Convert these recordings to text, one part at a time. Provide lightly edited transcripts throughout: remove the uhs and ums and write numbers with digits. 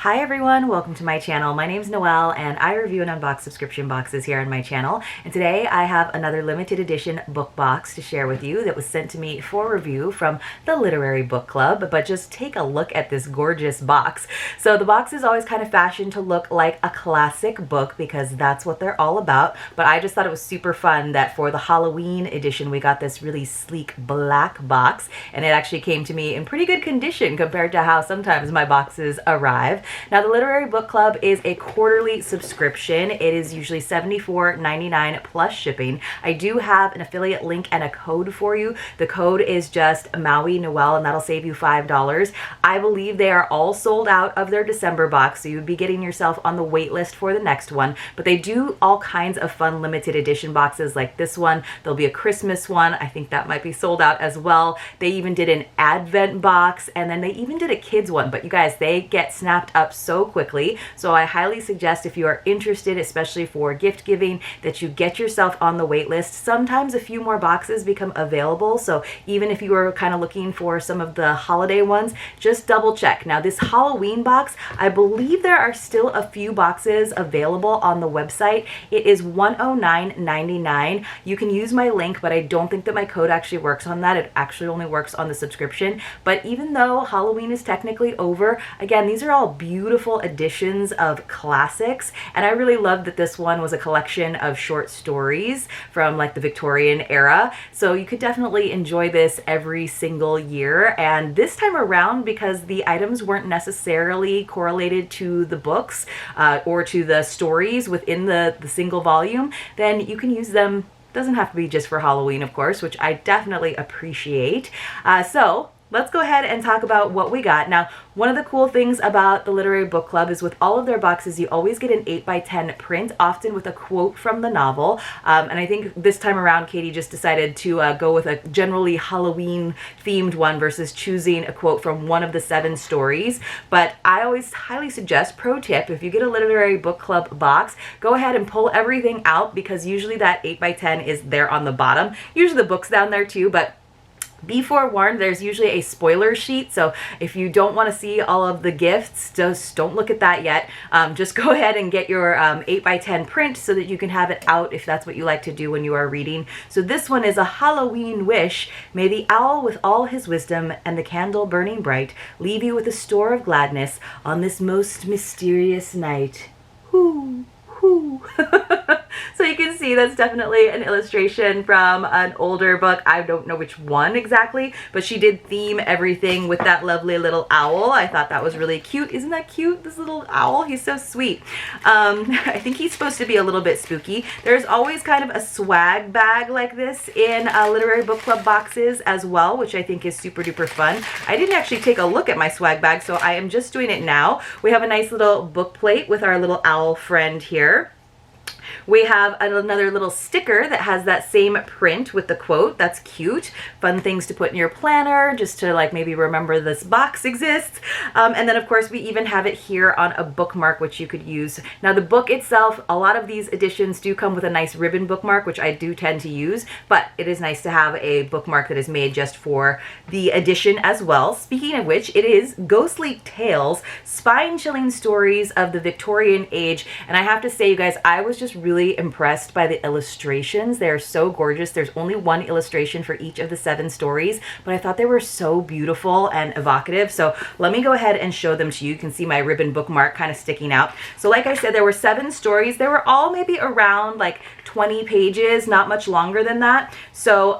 Hi everyone, welcome to my channel. My name is Noelle and I review and unbox subscription boxes here on my channel. And today I have another limited edition book box to share with you that was sent to me for review from the Literary Book Club. But just take a look at this gorgeous box. So the box is always kind of fashioned to look like a classic book because that's what they're all about. But I just thought it was super fun that for the Halloween edition we got this really sleek black box, and it actually came to me in pretty good condition compared to how sometimes my boxes arrive. Now, the Literary Book Club is a quarterly subscription. It is usually $74.99 plus shipping. I do have an affiliate link and a code for you. The code is just mauinoel, and that'll save you $5. I believe they are all sold out of their December box, so you would be getting yourself on the wait list for the next one. But they do all kinds of fun limited edition boxes like this one. There'll be a Christmas one. I think that might be sold out as well. They even did an Advent box, and then they even did a kids one. But you guys, they get snapped up so quickly, so I highly suggest if you are interested, especially for gift giving, that you get yourself on the wait list. Sometimes a few more boxes become available, so even if you are kind of looking for some of the holiday ones, just double check. Now, this Halloween box, I believe there are still a few boxes available on the website. It is $109.99. You can use my link, but I don't think that my code actually works on that. It actually only works on the subscription. But even though Halloween is technically over, again, these are all beautiful editions of classics, and I really love that this one was a collection of short stories from like the Victorian era, so you could definitely enjoy this every single year. And this time around, because the items weren't necessarily correlated to the books or to the stories within the single volume, then you can use them. Doesn't have to be just for Halloween, of course, which I definitely appreciate. So let's go ahead and talk about what we got. Now, one of the cool things about the Literary Book Club is with all of their boxes, you always get an 8x10 print, often with a quote from the novel. And I think this time around, Katie just decided to go with a generally Halloween themed one versus choosing a quote from one of the 7 stories. But I always highly suggest, pro tip, if you get a Literary Book Club box, go ahead and pull everything out, because usually that 8x10 is there on the bottom. Usually the book's down there too, but be forewarned, there's usually a spoiler sheet, so if you don't want to see all of the gifts, just don't look at that yet. Just go ahead and get your 8x10 print so that you can have it out if that's what you like to do when you are reading. So this one is a Halloween wish. May the owl with all his wisdom and the candle burning bright leave you with a store of gladness on this most mysterious night. Whoo, whoo. So you can see that's definitely an illustration from an older book. I don't know which one exactly, but she did theme everything with that lovely little owl. I thought that was really cute. Isn't that cute, this little owl? He's so sweet. I think he's supposed to be a little bit spooky. There's always kind of a swag bag like this in Literary Book Club boxes as well, which I think is super duper fun. I didn't actually take a look at my swag bag, so I am just doing it now. We have a nice little book plate with our little owl friend here. We have another little sticker that has that same print with the quote. That's cute. Fun things to put in your planner, just to like maybe remember this box exists. And then of course we even have it here on a bookmark, which you could use. Now the book itself, a lot of these editions do come with a nice ribbon bookmark, which I do tend to use, but it is nice to have a bookmark that is made just for the edition as well. Speaking of which, it is Ghostly Tales, Spine-Chilling Stories of the Victorian Age. And I have to say, you guys, I was just really impressed by the illustrations. They are so gorgeous. There's only one illustration for each of the 7 stories, but I thought they were so beautiful and evocative. So let me go ahead and show them to you. You can see my ribbon bookmark kind of sticking out. So like I said, there were 7 stories. They were all maybe around like 20 pages, not much longer than that. So,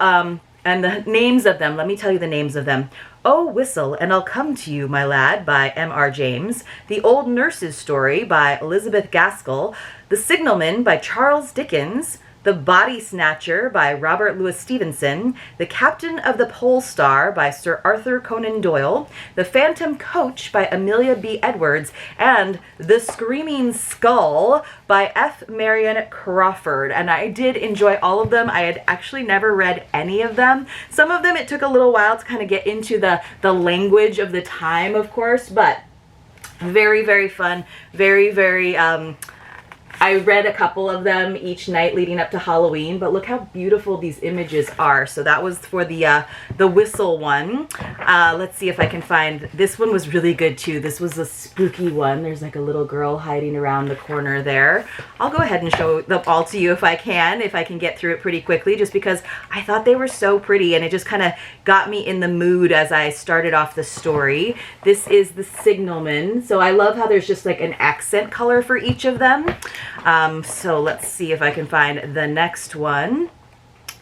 and the names of them, let me tell you the names of them. Oh, Whistle, and I'll Come to You, My Lad, by M.R. James. The Old Nurse's Story by Elizabeth Gaskell. The Signalman by Charles Dickens. The Body Snatcher by Robert Louis Stevenson. The Captain of the Pole Star by Sir Arthur Conan Doyle. The Phantom Coach by Amelia B. Edwards. And The Screaming Skull by F. Marion Crawford. And I did enjoy all of them. I had actually never read any of them. Some of them it took a little while to kind of get into the language of the time, of course, but very, very fun. Very, very I read a couple of them each night leading up to Halloween, but look how beautiful these images are. So that was for the whistle one. Let's see if I can find, this one was really good too. This was a spooky one. There's like a little girl hiding around the corner there. I'll go ahead and show them all to you if I can get through it pretty quickly, just because I thought they were so pretty and it just kind of got me in the mood as I started off the story. This is the signalman. So I love how there's just like an accent color for each of them. So let's see if I can find the next one.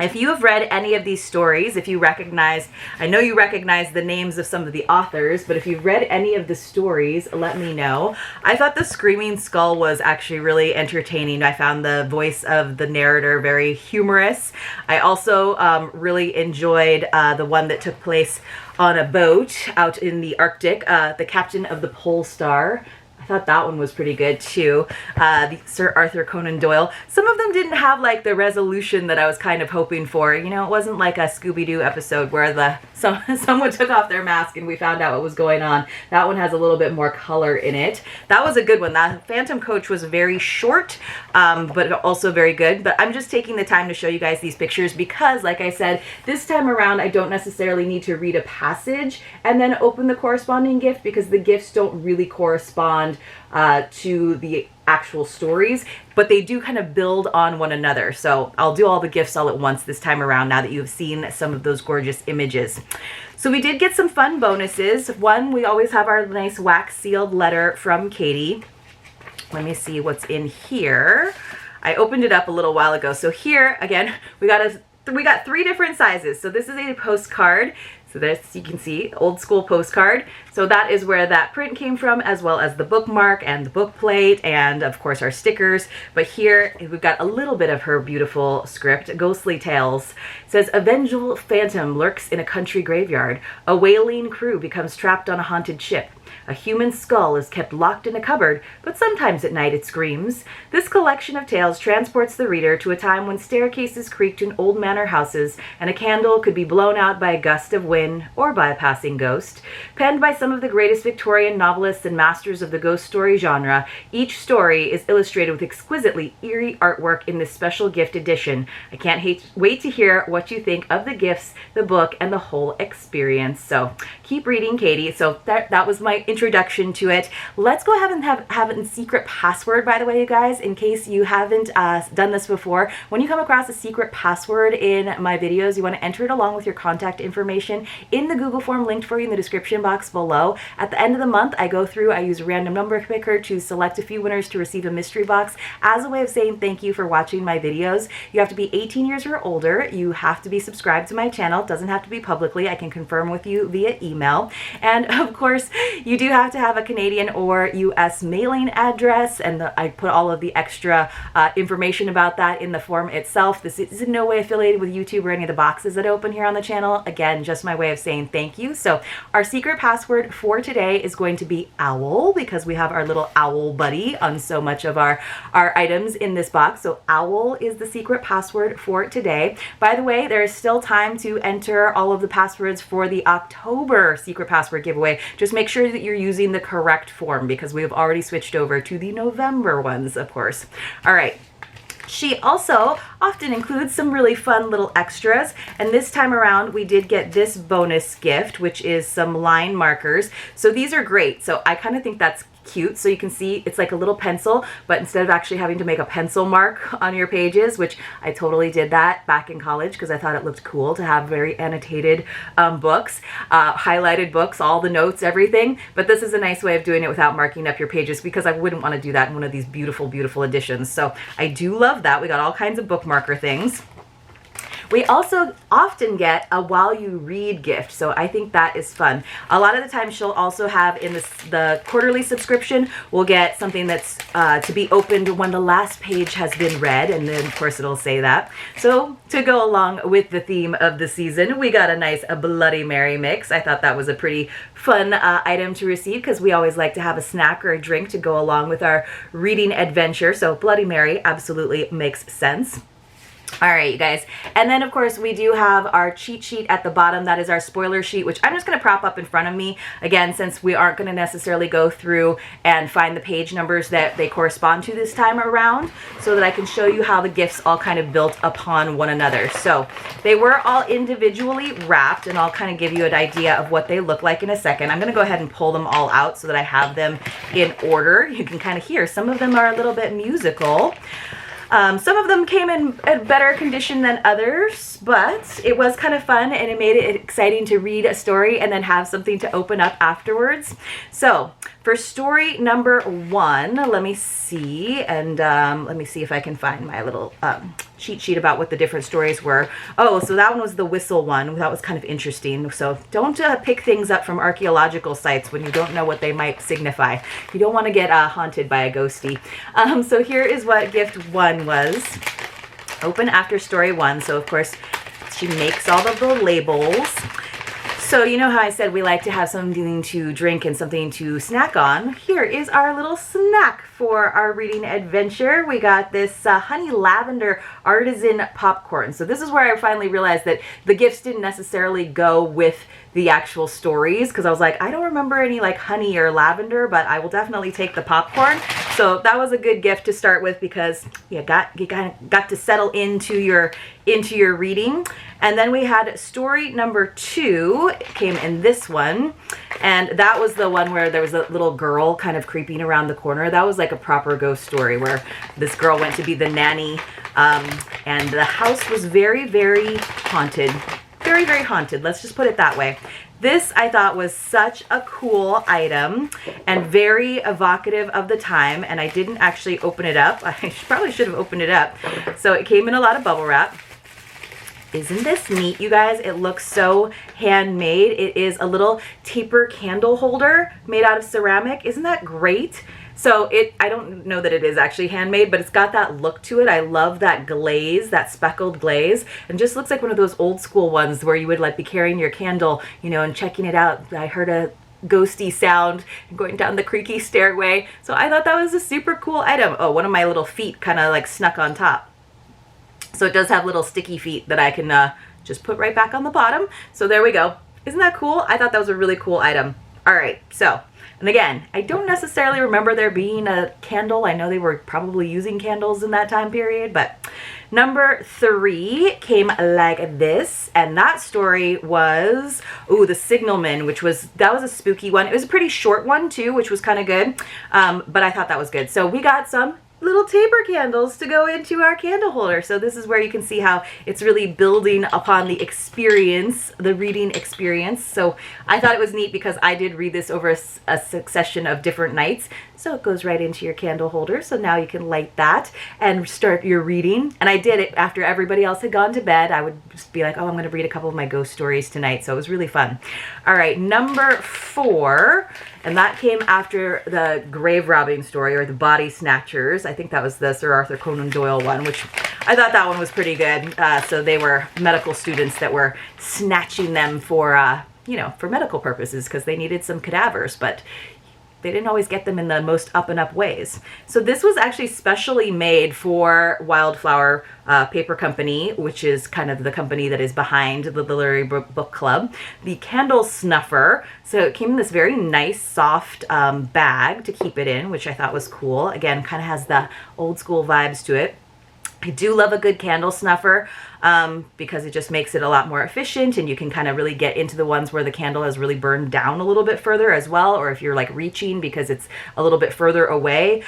If you have read any of these stories, if you recognize, I know you recognize the names of some of the authors, but if you've read any of the stories, let me know. I thought The Screaming Skull was actually really entertaining. I found the voice of the narrator very humorous. I also really enjoyed the one that took place on a boat out in the Arctic, the Captain of the Pole Star. I thought that one was pretty good too. The Sir Arthur Conan Doyle. Some of them didn't have like the resolution that I was kind of hoping for. You know, it wasn't like a Scooby-Doo episode where someone took off their mask and we found out what was going on. That one has a little bit more color in it. That was a good one. That Phantom Coach was very short, but also very good. But I'm just taking the time to show you guys these pictures because, like I said, this time around I don't necessarily need to read a passage and then open the corresponding gift, because the gifts don't really correspond to the actual stories, but they do kind of build on one another. So I'll do all the gifts all at once this time around now that you've seen some of those gorgeous images. So we did get some fun bonuses. One, we always have our nice wax sealed letter from Katie. Let me see what's in here. I opened it up a little while ago. So here again, we got 3 different sizes. So this is a postcard. So this, you can see, old school postcard. So that is where that print came from, as well as the bookmark and the book plate and of course our stickers. But here we've got a little bit of her beautiful script, Ghostly Tales. It says, a vengeful phantom lurks in a country graveyard. A whaling crew becomes trapped on a haunted ship. A human skull is kept locked in a cupboard, but sometimes at night it screams. This collection of tales transports the reader to a time when staircases creaked in old manor houses, and a candle could be blown out by a gust of wind or by a passing ghost. Penned by some of the greatest Victorian novelists and masters of the ghost story genre, each story is illustrated with exquisitely eerie artwork in this special gift edition. I can't wait to hear what you think of the gifts, the book, and the whole experience. So keep reading, Katie. So that was my introduction to it. Let's go ahead and have a secret password, by the way, you guys, in case you haven't done this before. When you come across a secret password in my videos, you want to enter it along with your contact information in the Google form linked for you in the description box below. At the end of the month, I go through, I use a random number picker to select a few winners to receive a mystery box as a way of saying thank you for watching my videos. You have to be 18 years or older. You have to be subscribed to my channel. It doesn't have to be publicly. I can confirm with you via email. And of course, you do have to have a Canadian or US mailing address, and I put all of the extra information about that in the form itself. This is in no way affiliated with YouTube or any of the boxes that I open here on the channel. Again, just my way of saying thank you. So our secret password for today is going to be owl, because we have our little owl buddy on so much of our items in this box. So owl is the secret password for today. By the way, there is still time to enter all of the passwords for the October secret password giveaway. Just make sure that you're using the correct form, because we have already switched over to the November ones, of course. All right. She also often includes some really fun little extras, and this time around we did get this bonus gift, which is some line markers. So these are great. So I kind of think that's cute. So you can see it's like a little pencil, but instead of actually having to make a pencil mark on your pages, which I totally did that back in college because I thought it looked cool to have very annotated books, highlighted books, all the notes, everything. But this is a nice way of doing it without marking up your pages, because I wouldn't want to do that in one of these beautiful, beautiful editions. So I do love that. We got all kinds of bookmarker things. We also often get a while you read gift, so I think that is fun. A lot of the time she'll also have in the quarterly subscription, we'll get something that's to be opened when the last page has been read, and then of course it'll say that. So to go along with the theme of the season, we got a nice Bloody Mary mix. I thought that was a pretty fun item to receive, because we always like to have a snack or a drink to go along with our reading adventure. So Bloody Mary absolutely makes sense. All right, you guys. And then, of course, we do have our cheat sheet at the bottom. That is our spoiler sheet, which I'm just going to prop up in front of me. Again, since we aren't going to necessarily go through and find the page numbers that they correspond to this time around, so that I can show you how the gifts all kind of built upon one another. So they were all individually wrapped, and I'll kind of give you an idea of what they look like in a second. I'm going to go ahead and pull them all out so that I have them in order. You can kind of hear some of them are a little bit musical. Some of them came in better condition than others, but it was kind of fun, and it made it exciting to read a story and then have something to open up afterwards. So for story number 1, let me see, and let me see if I can find my little cheat sheet about what the different stories were. Oh, so that one was the whistle one. That was kind of interesting. So don't pick things up from archaeological sites when you don't know what they might signify. You don't want to get haunted by a ghostie. So here is what gift 1 was. Open after story 1. So of course she makes all of the labels. So you know how I said we like to have something to drink and something to snack on? Here is our little snack for our reading adventure. We got this honey lavender artisan popcorn. So this is where I finally realized that the gifts didn't necessarily go with the actual stories, because I was like, I don't remember any like honey or lavender, but I will definitely take the popcorn. So that was a good gift to start with, because you kind of got to settle into your reading. And then we had story number 2 came in this one, and that was the one where there was a little girl kind of creeping around the corner. That was like a proper ghost story where this girl went to be the nanny, and the house was very, very haunted. Very, very haunted. Let's just put it that way. This I thought was such a cool item and very evocative of the time, and I didn't actually open it up. I probably should have opened it up. So it came in a lot of bubble wrap. Isn't this neat, you guys? It looks so handmade. It is a little taper candle holder made out of ceramic. Isn't that great? So I don't know that it is actually handmade, but it's got that look to it. I love that glaze, that speckled glaze, and just looks like one of those old school ones where you would like be carrying your candle, you know, and checking it out. I heard a ghosty sound going down the creaky stairway. So I thought that was a super cool item. Oh, one of my little feet kind of like snuck on top. So it does have little sticky feet that I can just put right back on the bottom. So there we go. Isn't that cool? I thought that was a really cool item. All right, so, and again, I don't necessarily remember there being a candle. I know they were probably using candles in that time period, but number 3 came like this, and that story was, ooh, The Signalman, that was a spooky one. It was a pretty short one too, which was kind of good, but I thought that was good. So we got some little taper candles to go into our candle holder. So this is where you can see how it's really building upon the experience, the reading experience. So I thought it was neat because I did read this over a succession of different nights. So it goes right into your candle holder. So now you can light that and start your reading. And I did it after everybody else had gone to bed. I would just be like, oh, I'm going to read a couple of my ghost stories tonight. So it was really fun. All right, number 4. And that came after the grave robbing story, or the body snatchers. I think that was the Sir Arthur Conan Doyle one, which I thought that one was pretty good. So they were medical students that were snatching them for, for medical purposes, because they needed some cadavers, but they didn't always get them in the most up and up ways. So this was actually specially made for Wildflower Paper Company, which is kind of the company that is behind the Literary Book Club. The candle snuffer. So it came in this very nice, soft bag to keep it in, which I thought was cool. Again, kind of has the old school vibes to it. I do love a good candle snuffer because it just makes it a lot more efficient, and you can kind of really get into the ones where the candle has really burned down a little bit further as well, or if you're like reaching because it's a little bit further away.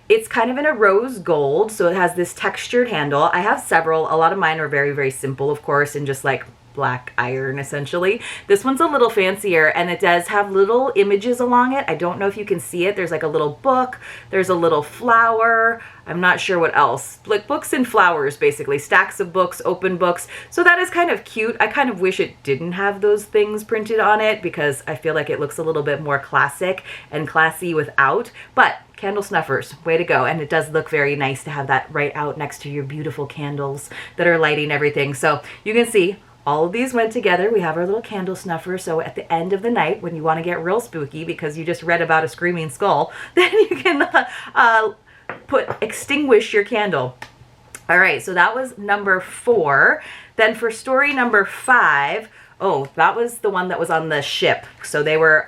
It's kind of in a rose gold, so it has this textured handle. I have several. A lot of mine are very, very simple, of course, and just like black iron essentially. This one's a little fancier, and it does have little images along it. I don't know if you can see it. There's like a little book, there's a little flower, I'm not sure what else, like books and flowers, basically stacks of books, open books. So that is kind of cute. I kind of wish it didn't have those things printed on it, because I feel like it looks a little bit more classic and classy without. But candle snuffers, way to go. And it does look very nice to have that right out next to your beautiful candles that are lighting everything. So you can see all of these went together. We have our little candle snuffer. So at the end of the night, when you want to get real spooky because you just read about a screaming skull, then you can extinguish your candle. All right, so that was number 4. Then for story number 5, oh, that was the one that was on the ship. So they were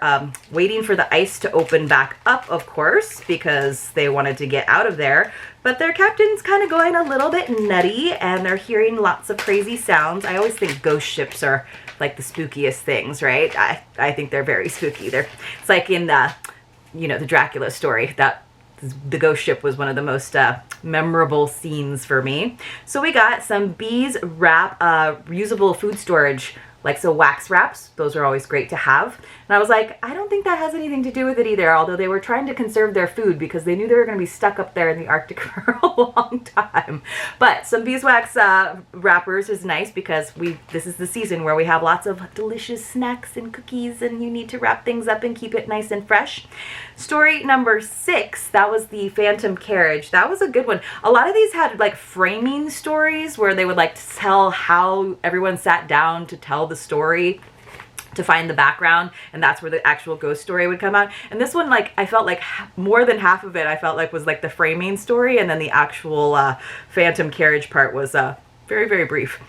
waiting for the ice to open back up, of course, because they wanted to get out of there. But their captain's kind of going a little bit nutty, and they're hearing lots of crazy sounds. I always think ghost ships are like the spookiest things, right? I think they're very spooky. It's like in the, you know, the Dracula story, that the ghost ship was one of the most memorable scenes for me. So we got some bees wrap, reusable food storage, like so wax wraps. Those are always great to have. And I was like, I don't think that has anything to do with it either, although they were trying to conserve their food because they knew they were going to be stuck up there in the Arctic for a long time. But some beeswax wrappers is nice because this is the season where we have lots of delicious snacks and cookies, and you need to wrap things up and keep it nice and fresh. Story number 6, that was the Phantom Carriage. That was a good one. A lot of these had like framing stories where they would like tell how everyone sat down to tell the story, to find the background, and that's where the actual ghost story would come out. And this one, like, I felt like more than half of it I felt like was like the framing story, and then the actual Phantom Carriage part was very, very brief.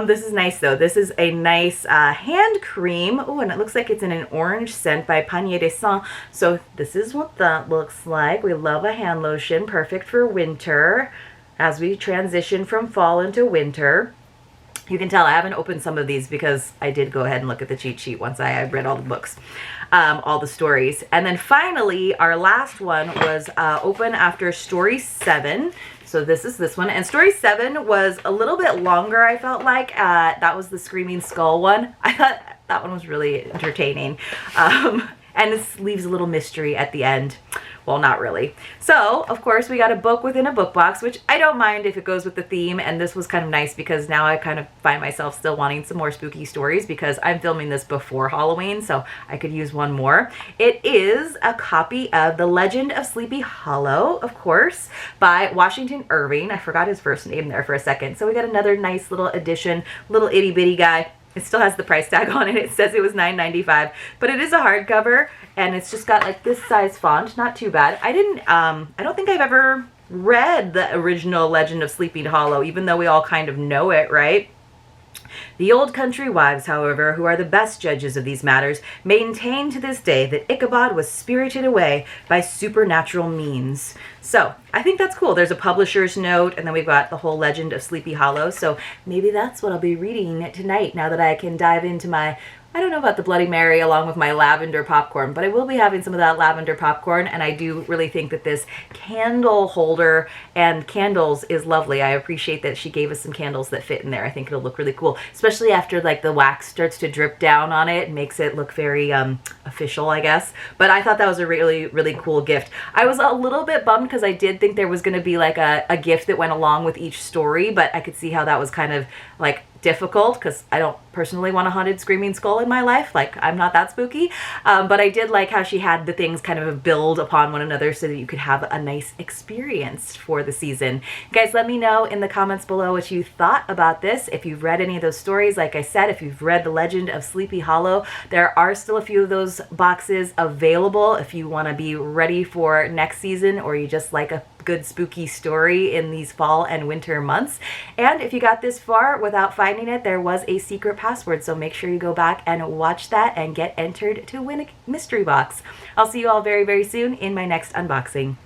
This is nice though. This is a nice hand cream. Oh, and it looks like it's in an orange scent by Panier de Sang. So this is what that looks like. We love a hand lotion, perfect for winter as we transition from fall into winter. You can tell I haven't opened some of these because I did go ahead and look at the cheat sheet once I read all the books, all the stories. And then finally, our last one was open after story 7. So this is this one. And story 7 was a little bit longer, I felt like. That was the Screaming Skull one. I thought that one was really entertaining. And this leaves a little mystery at the end. Well, not really. So, of course, we got a book within a book box, which I don't mind if it goes with the theme. And this was kind of nice because now I kind of find myself still wanting some more spooky stories because I'm filming this before Halloween, so I could use one more. It is a copy of The Legend of Sleepy Hollow, of course, by Washington Irving. I forgot his first name there for a second. So we got another nice little edition, little itty bitty guy. It still has the price tag on it. It says it was $9.95, but it is a hardcover, and it's just got like this size font. Not too bad. I don't think I've ever read the original Legend of Sleepy Hollow, even though we all kind of know it, right? The old country wives, however, who are the best judges of these matters, maintain to this day that Ichabod was spirited away by supernatural means. So I think that's cool. There's a publisher's note, and then we've got the whole Legend of Sleepy Hollow. So maybe that's what I'll be reading tonight now that I can dive into my, I don't know about the Bloody Mary along with my lavender popcorn, but I will be having some of that lavender popcorn, and I do really think that this candle holder and candles is lovely. I appreciate that she gave us some candles that fit in there. I think it'll look really cool, especially after like the wax starts to drip down on it. It makes it look very official, I guess. But I thought that was a really, really cool gift. I was a little bit bummed because I did think there was going to be like a gift that went along with each story, but I could see how that was kind of like difficult because I don't personally want a haunted screaming skull in my life. Like, I'm not that spooky. But I did like how she had the things kind of build upon one another so that you could have a nice experience for the season. Guys, let me know in the comments below what you thought about this. If you've read any of those stories, like I said, if you've read The Legend of Sleepy Hollow, there are still a few of those boxes available if you want to be ready for next season, or you just like a good spooky story in these fall and winter months. And if you got this far without finding it, there was a secret password, so make sure you go back and watch that and get entered to win a mystery box. I'll see you all very, very soon in my next unboxing.